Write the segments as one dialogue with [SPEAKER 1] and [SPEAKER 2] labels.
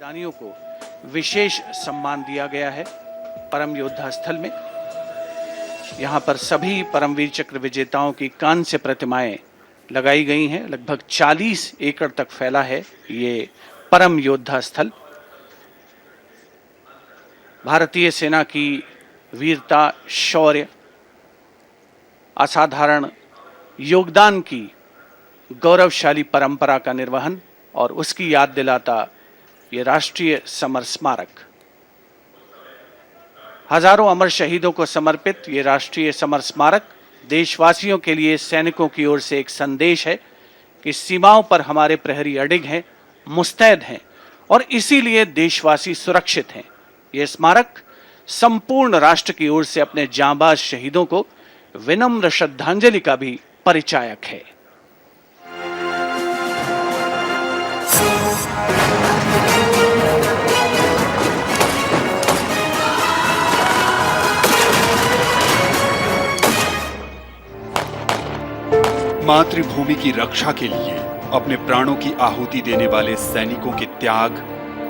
[SPEAKER 1] सेनानियों को विशेष सम्मान दिया गया है परम योद्धा स्थल में। यहाँ पर सभी परमवीर चक्र विजेताओं की कांस्य प्रतिमाएं लगाई गई हैं। लगभग 40 एकड़ तक फैला है ये परम योद्धा स्थल। भारतीय सेना की वीरता, शौर्य, असाधारण योगदान की गौरवशाली परंपरा का निर्वहन और उसकी याद दिलाता ये राष्ट्रीय समर स्मारक। हजारों अमर शहीदों को समर्पित ये राष्ट्रीय समर स्मारक देशवासियों के लिए सैनिकों की ओर से एक संदेश है कि सीमाओं पर हमारे प्रहरी अडिग हैं, मुस्तैद हैं और इसीलिए देशवासी सुरक्षित हैं। ये स्मारक संपूर्ण राष्ट्र की ओर से अपने जांबाज शहीदों को विनम्र श्रद्धांजलि का भी परिचायक है।
[SPEAKER 2] मातृभूमि की रक्षा के लिए अपने प्राणों की आहुति देने वाले सैनिकों के त्याग,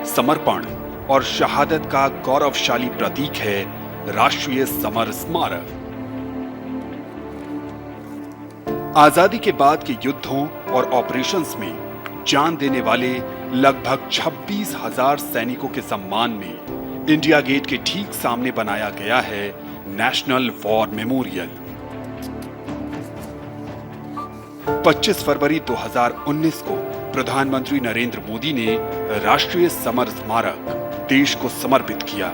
[SPEAKER 2] समर्पण और शहादत का गौरवशाली प्रतीक है राष्ट्रीय समर स्मारक। आजादी के बाद के युद्धों और ऑपरेशंस में जान देने वाले लगभग 26,000 सैनिकों के सम्मान में इंडिया गेट के ठीक सामने बनाया गया है नेशनल वॉर मेमोरियल। 25 फरवरी 2019 को प्रधानमंत्री नरेंद्र मोदी ने राष्ट्रीय समर स्मारक देश को समर्पित किया।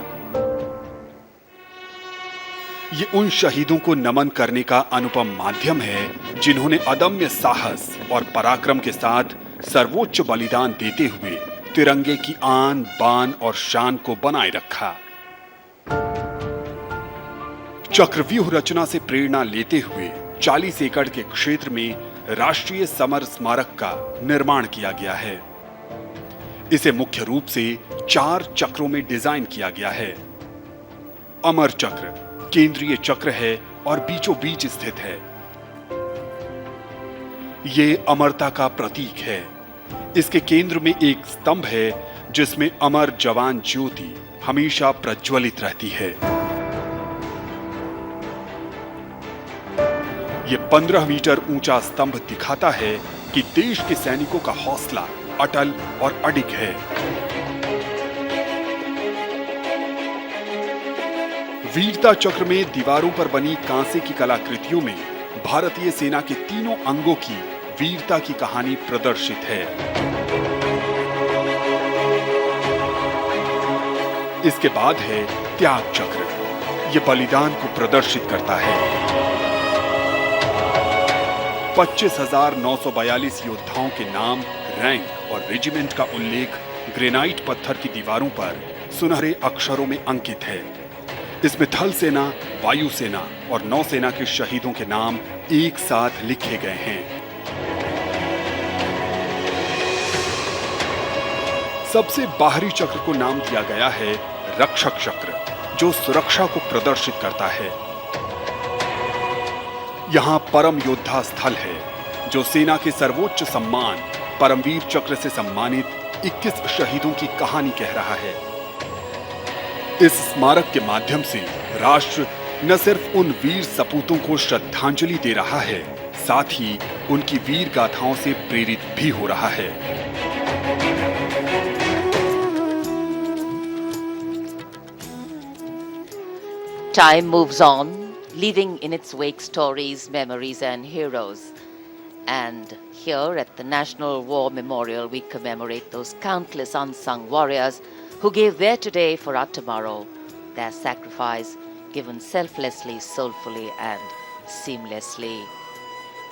[SPEAKER 2] ये उन शहीदों को नमन करने का अनुपम माध्यम है जिन्होंने अदम्य साहस और पराक्रम के साथ सर्वोच्च बलिदान देते हुए तिरंगे की आन, बान और शान को बनाए रखा। चक्रव्यूह रचना से प्रेरणा लेते हुए 40 एकड़ के क्षेत्र में राष्ट्रीय समर स्मारक का निर्माण किया गया है। इसे मुख्य रूप से 4 चक्रों में डिजाइन किया गया है। अमर चक्र केंद्रीय चक्र है और बीचों बीच स्थित है। ये अमरता का प्रतीक है। इसके केंद्र में एक स्तंभ है जिसमें अमर जवान ज्योति हमेशा प्रज्वलित रहती है। ये 15 मीटर ऊंचा स्तंभ दिखाता है कि देश के सैनिकों का हौसला अटल और अडिग है। वीरता चक्र में दीवारों पर बनी कांसे की कलाकृतियों में भारतीय सेना के तीनों अंगों की वीरता की कहानी प्रदर्शित है। इसके बाद है त्याग चक्र। यह बलिदान को प्रदर्शित करता है। 25,942 योद्धाओं के नाम, रैंक और रेजिमेंट का उल्लेख ग्रेनाइट पत्थर की दीवारों पर सुनहरे अक्षरों में अंकित है। इसमें थल सेना, वायु सेना और नौसेना के शहीदों के नाम एक साथ लिखे गए हैं। सबसे बाहरी चक्र को नाम दिया गया है रक्षक चक्र, जो सुरक्षा को प्रदर्शित करता है। यहां परम योद्धा स्थल है जो सेना के सर्वोच्च सम्मान परमवीर चक्र से सम्मानित 21 शहीदों की कहानी कह रहा है। इस स्मारक के माध्यम से राष्ट्र न सिर्फ उन वीर सपूतों को श्रद्धांजलि दे रहा है, साथ ही उनकी वीर गाथाओं से प्रेरित भी हो रहा है।
[SPEAKER 3] Time moves on, leaving in its wake stories, memories and heroes. And here at the National War Memorial, we commemorate those countless unsung warriors who gave their today for our tomorrow, their sacrifice given selflessly, soulfully and seamlessly.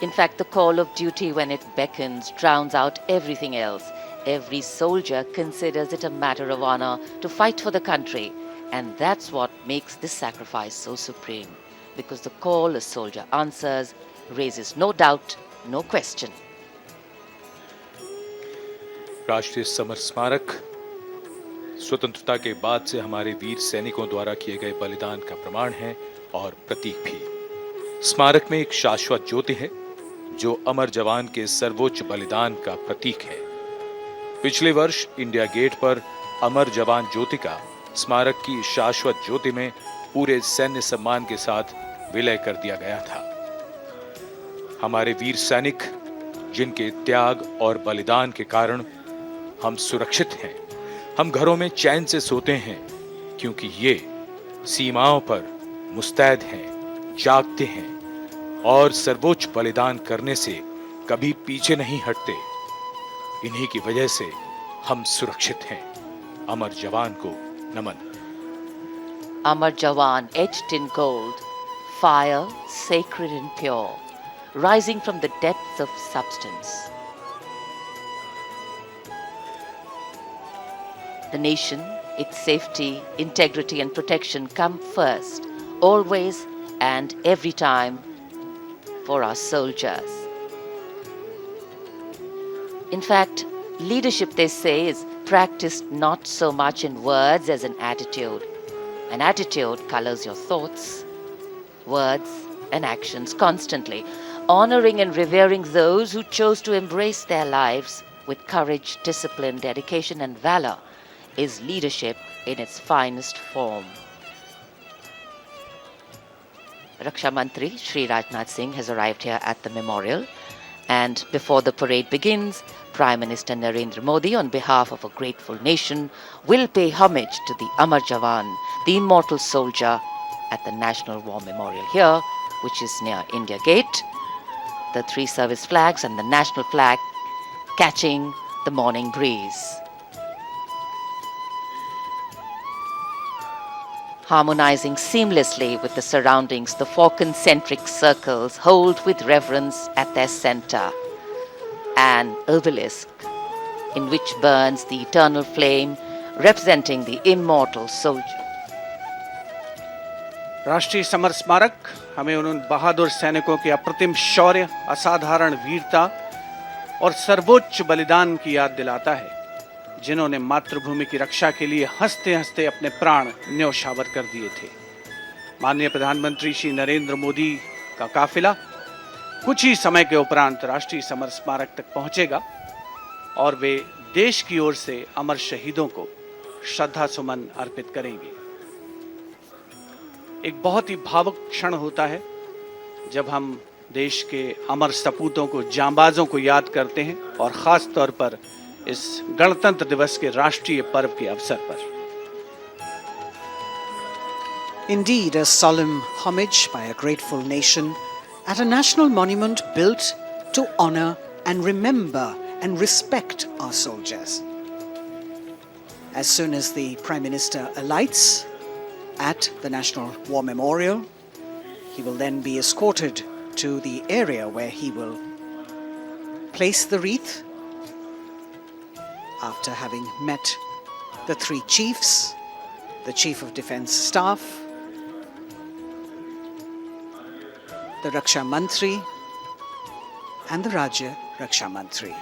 [SPEAKER 3] In fact, the call of duty, when it beckons, drowns out everything else. Every soldier considers it a matter of honor to fight for the country. And that's what makes this sacrifice so supreme, because the call a soldier answers raises no doubt, no question.
[SPEAKER 4] राष्ट्रीय summer स्मारक स्वतंत्रता के बाद से हमारे वीर सैनिकों द्वारा किए गए बलिदान का प्रमाण है और प्रतीक भी। स्मारक में एक शाश्वत ज्योति है जो अमर जवान के सर्वोच्च बलिदान का प्रतीक है। पिछले वर्ष इंडिया गेट पर अमर जवान ज्योति का स्मारक की शाश्वत ज्योति में पूरे सैन्य सम्मान के साथ विलय कर दिया गया था। हमारे वीर सैनिक जिनके त्याग और बलिदान के कारण हम सुरक्षित हैं, हम घरों में चैन से सोते हैं, क्योंकि ये सीमाओं पर मुस्तैद हैं, जागते हैं और सर्वोच्च बलिदान करने से कभी पीछे नहीं हटते। इन्हीं की वजह से हम सुरक्षित हैं। अमर जवान को नमन।
[SPEAKER 3] Amar Jawan etched in gold, fire sacred and pure, rising from the depths of substance. The nation, its safety, integrity and protection come first, always and every time for our soldiers. In fact, leadership, they say, is practiced not so much in words as an attitude. An attitude colors your thoughts, words, and actions constantly. Honoring and revering those who chose to embrace their lives with courage, discipline, dedication, and valor is leadership in its finest form. Raksha Mantri Shri Rajnath Singh has arrived here at the memorial, and before the parade begins, Prime Minister Narendra Modi, on behalf of a grateful nation, will pay homage to the Amar Jawan, the immortal soldier, at the National War Memorial here, which is near India Gate. The three service flags and the national flag catching the morning breeze. Harmonizing seamlessly with the surroundings, the four concentric circles hold with reverence at their center an obelisk in which burns the eternal flame representing the immortal soldier.
[SPEAKER 1] राष्ट्रीय summer स्मारक हमें उन बहादुर सैनिकों के अप्रतिम शौर्य, असाधारण वीरता और सर्वोच्च बलिदान की याद दिलाता है, जिन्होंने मातृभूमि की रक्षा के लिए हंसते हंसते अपने प्राण न्यौछावर कर दिए थे। माननीय प्रधानमंत्री श्री नरेंद्र मोदी का काफिला कुछ ही समय के उपरांत राष्ट्रीय समर स्मारक तक पहुंचेगा और वे देश की ओर से अमर शहीदों को श्रद्धा सुमन अर्पित करेंगे। एक बहुत ही भावुक क्षण होता है जब हम देश के अमर सपूतों को, जांबाजों को याद करते हैं, और खास तौर पर इस गणतंत्र दिवस के राष्ट्रीय पर्व के अवसर पर।
[SPEAKER 5] Indeed, a solemn homage by a grateful nation at a national monument built to honor and remember and respect our soldiers. As soon as the Prime Minister alights at the National War Memorial, he will then be escorted to the area where he will place the wreath after having met the three chiefs, the Chief of Defence Staff, the Raksha Mantri and the Rajya Raksha Mantri.